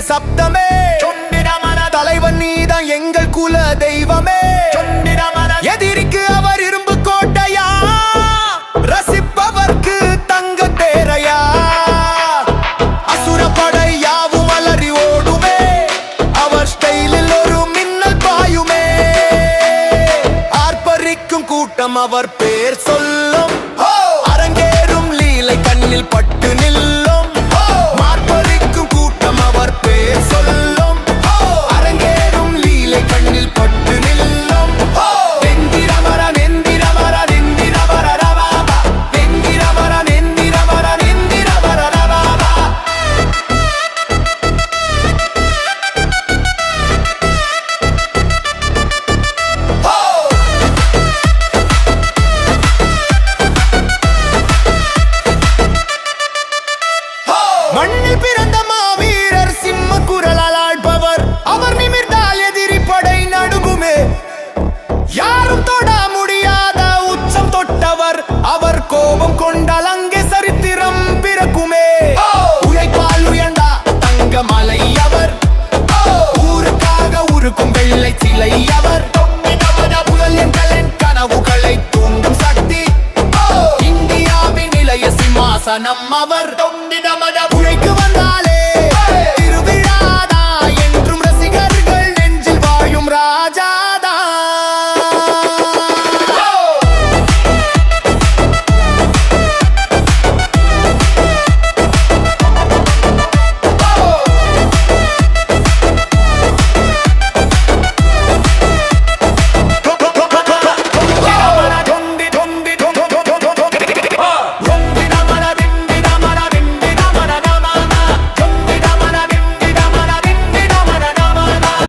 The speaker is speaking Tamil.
சப்தமே தலைவன் நீதான் எங்கள் குல தெய்வமே. எதிரிக்கு அவர் இரும்பு கோட்டையா, ரசிப்பவர்க்கு தங்க தேரையா. அசுரப்படை யாவும் அலறி ஓடுமே, அவர் ஸ்டைலில் ஒரு மின்னல் பாயுமே. ஆர்ப்பரிக்கும் கூட்டம் அவர் பேர் சொல்லும், அரங்கேறும் லீலை கண்ணில் பட்டு நில்லும். மார்ப்பரிக்கும் கூட்டம் அவர் பேர் சொல்லும், அரங்கேறும் லீலை கண்ணில் பட்டு நில்லும். நெந்திரமர நெந்திரமர நெந்திரமர ரவாபா, நெந்திரமர நெந்திரமர நெந்திரமர ரவாபா. மண்ணில் பிறந்த மாவீரர், சிம்ம குரலால் ஆள்பவர். அவர் நிமிர்ந்தால் எதிரி படை நடுங்குமே. யாரும் தொட முடியாத உச்சம் தொட்டவர், அவர் கோபம் கொண்டால் அங்கே சரித்திரம் பிறக்குமே. உழைப்பால் உயர்ந்தா தங்க மலை அவர், ஊருக்காக உருக்கும் வெள்ளை சிலை அவர். புகழ் கனவுகளை தூண்டும் சக்தி, இந்தியாவின் இளைய சிம்மாசனம் அவர்.